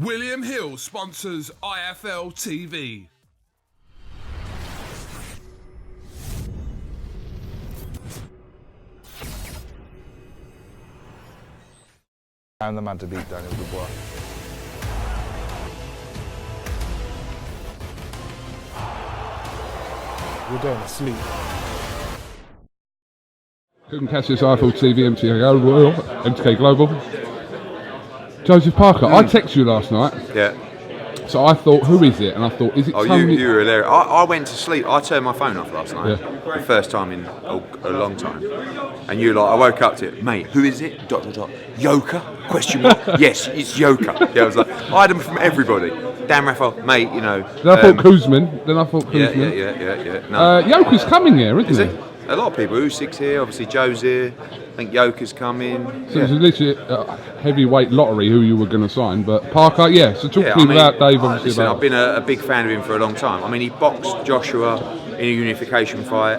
William Hill sponsors IFL TV. I'm the man to beat Daniel Dubois. You're going to sleep. KUGAN, CASSIUS, IFL TV, MTK Global. Joseph Parker, I texted you last night. Yeah. So I thought, who is it? And I thought, is it Tony? You were hilarious. I went to sleep. I turned my phone off last night. Yeah. The first time in a long time. And you were like, I woke up to it. Mate, who is it? ... Yoka? Question mark. Yes, it's Yoka. Yeah, I was like, I had them from everybody. Dan Raphael, mate, you know. Then I thought Kuzman. Yeah. No. Yoka's coming here, isn't he? A lot of people. Usyk's here, obviously Joe's here. I think Yoka's coming. So it's literally a heavyweight lottery who you were going to sign. But Parker, yeah. So talk to me about Dave, obviously. Listen, I've been a big fan of him for a long time. I mean, he boxed Joshua in a unification fight.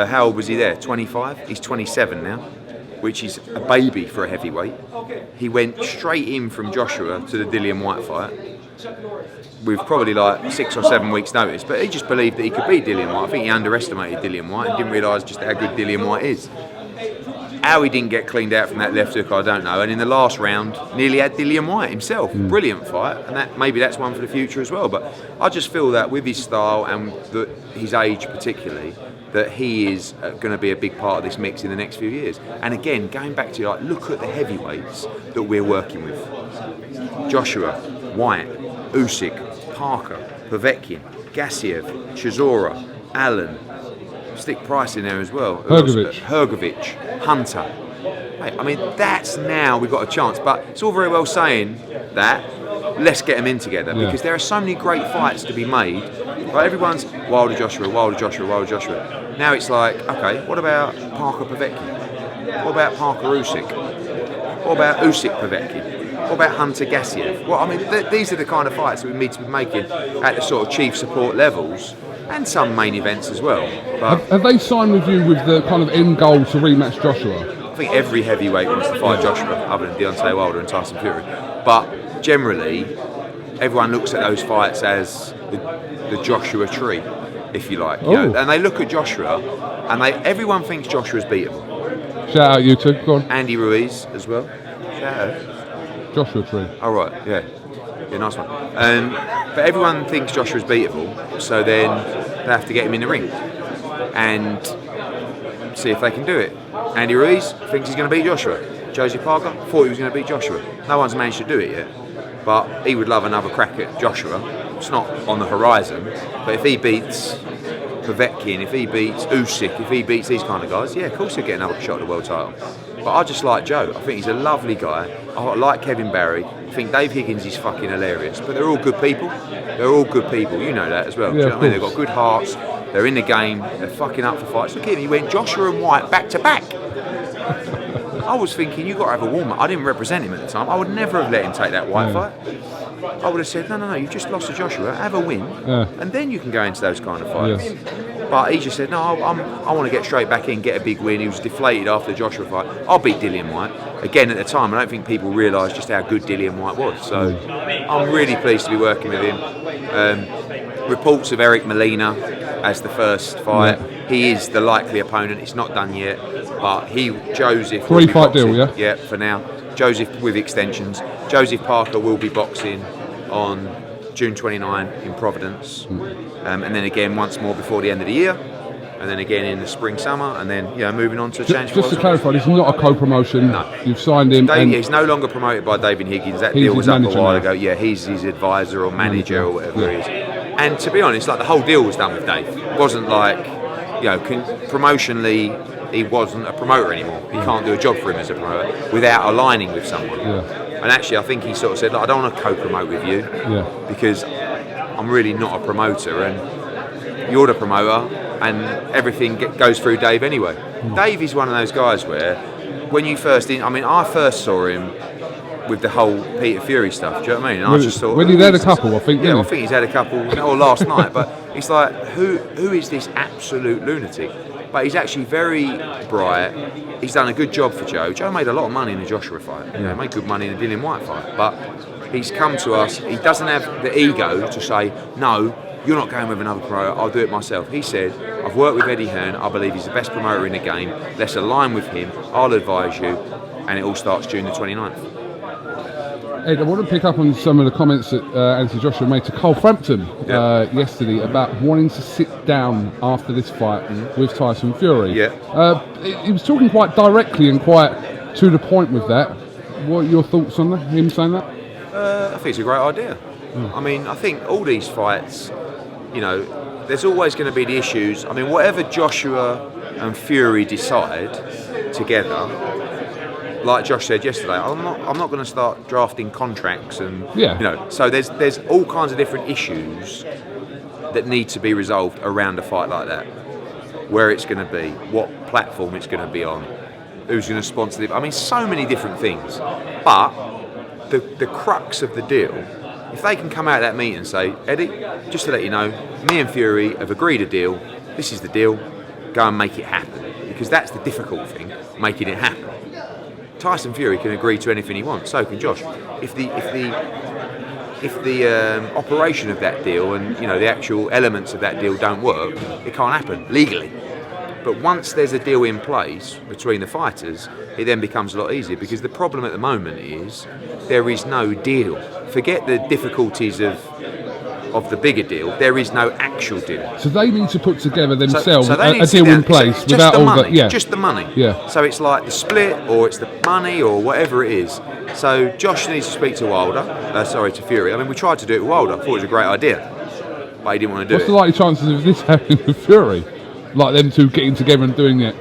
How old was he there? 25? He's 27 now, which is a baby for a heavyweight. He went straight in from Joshua to the Dillian White fight with probably like 6 or 7 weeks notice, but he just believed that he could beat Dillian White. I think he underestimated Dillian White and didn't realise just how good Dillian White is. How he didn't get cleaned out from that left hook, I don't know. And in the last round, nearly had Dillian White himself. Brilliant fight, and maybe that's one for the future as well. But I just feel that with his style and his age particularly, that he is going to be a big part of this mix in the next few years. And again, going back to look at the heavyweights that we're working with: Joshua, White, Usyk, Parker, Povetkin, Gassiev, Chisora, Allen. Stick Price in there as well. Hrgovic, Hunter. Mate, I mean, that's now we've got a chance. But it's all very well saying that. Let's get them in together because there are so many great fights to be made. Right, everyone's Wilder Joshua. Now it's like, okay, what about Parker Povetkin? What about Parker Usyk? What about Usyk Povetkin? What about Hunter Gassiev? Well, I mean, these are the kind of fights that we need to be making at the sort of chief support levels. And some main events as well. But have they signed with you with the kind of end goal to rematch Joshua? I think every heavyweight wants to fight Joshua, other than Deontay Wilder and Tyson Fury. But generally, everyone looks at those fights as the Joshua tree, if you like. You know? And they look at Joshua, and everyone thinks Joshua's beatable. Shout out you two, go on. Andy Ruiz as well. Shout out. Joshua tree. Oh right, yeah. Yeah, nice one. But everyone thinks Joshua's beatable, so then they have to get him in the ring and see if they can do it. Andy Ruiz thinks he's going to beat Joshua. Joseph Parker thought he was going to beat Joshua. No one's managed to do it yet, but he would love another crack at Joshua. It's not on the horizon, but if he beats Povetkin, if he beats Usyk, if he beats these kind of guys, yeah, of course he'll get another shot at the world title. But I just like Joe. I think he's a lovely guy. I like Kevin Barry. I think Dave Higgins is fucking hilarious. But they're all good people. You know that as well. Yeah, Do you know what I mean? They've got good hearts. They're in the game. They're fucking up for fights. Look at him. He went Joshua and White back to back. I was thinking, you've got to have a warm-up. I didn't represent him at the time. I would never have let him take that White fight. I would have said, no, you've just lost to Joshua. Have a win. And then you can go into those kind of fights. Yeah. But he just said, no, I want to get straight back in, get a big win. He was deflated after the Joshua fight. I'll beat Dillian White. Again, at the time, I don't think people realised just how good Dillian White was. So I'm really pleased to be working with him. Reports of Eric Molina as the first fight. He is the likely opponent. It's not done yet. But Joseph... 3-fight deal, yeah? Yeah, for now. Joseph with extensions. Joseph Parker will be boxing on June 29 in Providence. And then again once more before the end of the year. And then again in the spring, summer. And then, moving on to change. Just to clarify, it's not a co-promotion. No. You've signed him. He's no longer promoted by David Higgins. That deal was up a while ago. Yeah, he's his advisor or manager or whatever he is. And to be honest, the whole deal was done with Dave. It wasn't like, promotionally, he wasn't a promoter anymore. He can't do a job for him as a promoter without aligning with someone. And actually, I think he sort of said, I don't want to co-promote with you because I'm really not a promoter and you're the promoter and everything goes through Dave anyway. Dave is one of those guys where when you first I first saw him with the whole Peter Fury stuff, do you know what I mean? And I just thought, when he'd had a couple, I think. Yeah, I think he's had a couple, or last night. But it's like, who is this absolute lunatic? But he's actually very bright. He's done a good job for Joe. Joe made a lot of money in the Joshua fight. Made good money in the Dillian White fight. But He's come to us. He doesn't have the ego to say, no, you're not going with another promoter, I'll do it myself. He said, I've worked with Eddie Hearn, I believe he's the best promoter in the game, let's align with him, I'll advise you, and it all starts June the 29th. Ed, I want to pick up on some of the comments that Anthony Joshua made to Cole Frampton yesterday about wanting to sit down after this fight with Tyson Fury. Yeah. He was talking quite directly and quite to the point with that. What are your thoughts on that, him saying that? I think it's a great idea. I mean, I think all these fights, you know, there's always going to be the issues. I mean, whatever Joshua and Fury decide together, like Josh said yesterday, I'm not going to start drafting contracts and you know. So there's all kinds of different issues that need to be resolved around a fight like that. Where it's going to be, what platform it's going to be on, who's going to sponsor it. I mean, so many different things. But the crux of the deal, if they can come out of that meeting and say, Eddie, just to let you know, me and Fury have agreed a deal. This is the deal. Go and make it happen, because that's the difficult thing, making it happen. Tyson Fury can agree to anything he wants, so can Josh. If the operation of that deal and, you know, the actual elements of that deal don't work, it can't happen legally. But once there's a deal in place between the fighters, it then becomes a lot easier, because the problem at the moment is there is no deal. Forget the difficulties of the bigger deal, there is no actual deal. So they need to put together themselves so a deal in place without all money, the just the money. Yeah. So it's like the split, or it's the money, or whatever it is. So Josh needs to speak to to Fury. I mean, we tried to do it with Wilder. I thought it was a great idea, but he didn't want to do it. What's the likely chances of this happening with Fury? Like them two getting together and doing it,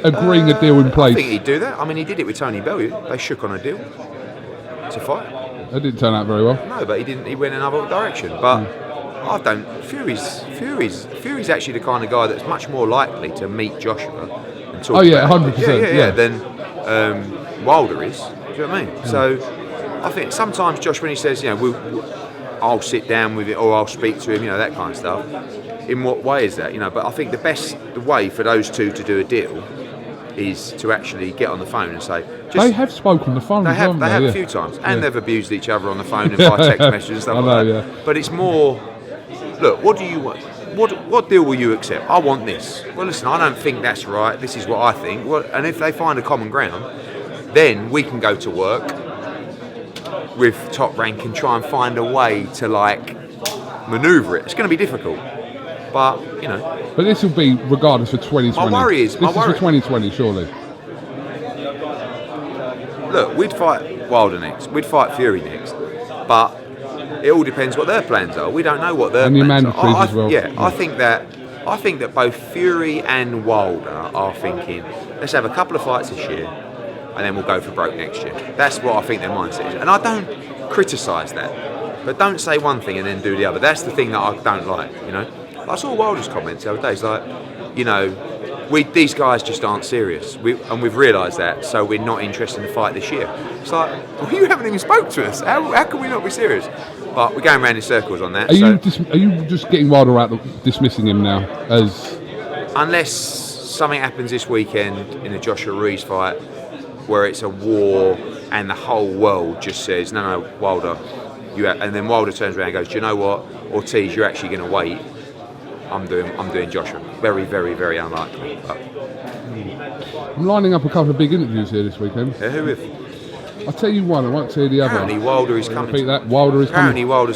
agreeing a deal in place? I think he'd do that. I mean, he did it with Tony Bellew. They shook on a deal to fight. That didn't turn out very well. No, but he didn't. He went another direction. But I don't. Fury's actually the kind of guy that's much more likely to meet Joshua and talk. 100%. Than Wilder is. Do you know what I mean? So I think sometimes Josh, when he says, you know, I'll sit down with it, or I'll speak to him, you know, that kind of stuff. In what way is that? You know, but I think the way for those two to do a deal is to actually get on the phone and say. They have spoken on the phone. They have a few times, and they've abused each other on the phone and by text messages and stuff like that. Yeah. But it's more. Look, what do you want? What deal will you accept? I want this. Well, listen, I don't think that's right. This is what I think. Well, and if they find a common ground, then we can go to work with Top Rank and try and find a way to manoeuvre it. It's going to be difficult, but you know. But this will be regardless for 2020. My worry is this is for 2020, surely. Look, we'd fight Wilder next. We'd fight Fury next, but. It all depends what their plans are. We don't know what their plans are. As well. Yeah, I think that both Fury and Wilder are thinking, let's have a couple of fights this year, and then we'll go for broke next year. That's what I think their mindset is. And I don't criticise that, but don't say one thing and then do the other. That's the thing that I don't like. You know, I saw Wilder's comments the other day. It's like, you know, these guys just aren't serious, and we've realised that, so we're not interested in the fight this year. It's like, well, you haven't even spoke to us. How can we not be serious? But we're going around in circles on that. Are you just getting Wilder out, dismissing him now? Unless something happens this weekend in the Joshua Ruiz fight, where it's a war and the whole world just says, no, Wilder, and then Wilder turns around and goes, do you know what, Ortiz, you're actually going to wait. I'm doing Joshua. Very, very, very unlikely. But. I'm lining up a couple of big interviews here this weekend. Yeah, who with? I'll tell you one, I won't tell you the other. Apparently Wilder is coming. Repeat that. Wilder's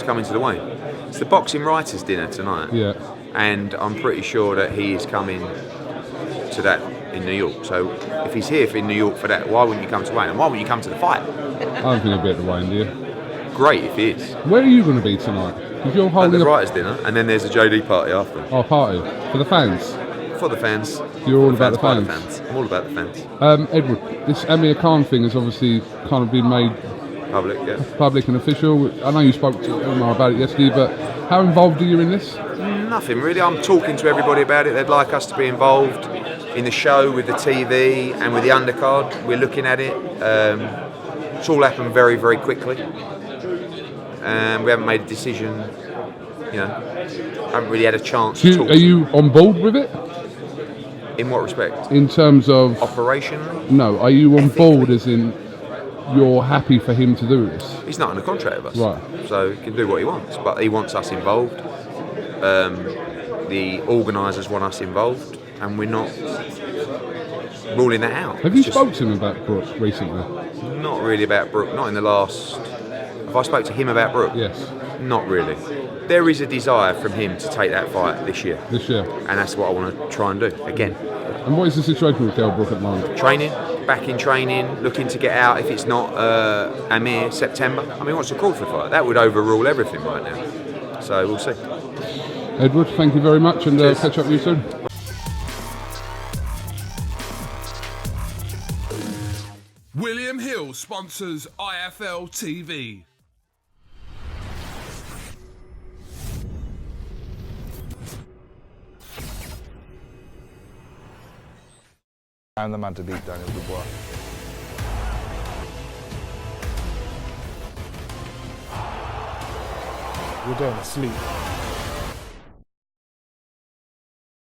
coming to the Wayne. It's the boxing writers' dinner tonight. Yeah. And I'm pretty sure that he is coming to that in New York. So if he's here in New York for that, why wouldn't you come to Wayne? And why wouldn't you come to the fight? I don't think he'll be at the Wayne, do you? Great if he is. Where are you going to be tonight? Because you're holding at the writers' dinner, and then there's a JD party after. Oh, party for the fans. For the fans. You're all about the fans. I'm all about the fans. Edward, this AMIR Khan thing has obviously kind of been made public and official. I know you spoke to Omar about it yesterday, but how involved are you in this? Nothing really. I'm talking to everybody about it. They'd like us to be involved in the show with the TV and with the undercard. We're looking at it. It's all happened very, very quickly. We haven't made a decision. You know, haven't really had a chance to talk. Are you on board with it? In what respect? In terms of operationally? No. Are you on board as in you're happy for him to do this? He's not under contract with us, Right. so he can do what he wants. But he wants us involved. The organisers want us involved, and we're not ruling that out. Have you It's just spoke to him about Brooke recently? not really about Brooke. Not in the last. Have I spoke to him about Brooke? Yes. Not really. There is a desire from him to take that fight this year, This year. and that's what I want to try and do again. And what is the situation with Kell Brook at the moment? Training, back in training, looking to get out if it's not AMIR September. I mean, what's the Crawford fight? That would overrule everything right now. So we'll see. Edward, thank you very much, and Cheers. catch up with you soon. William Hill sponsors IFL TV. I'm the man to beat Daniel Dubois. We're going to sleep.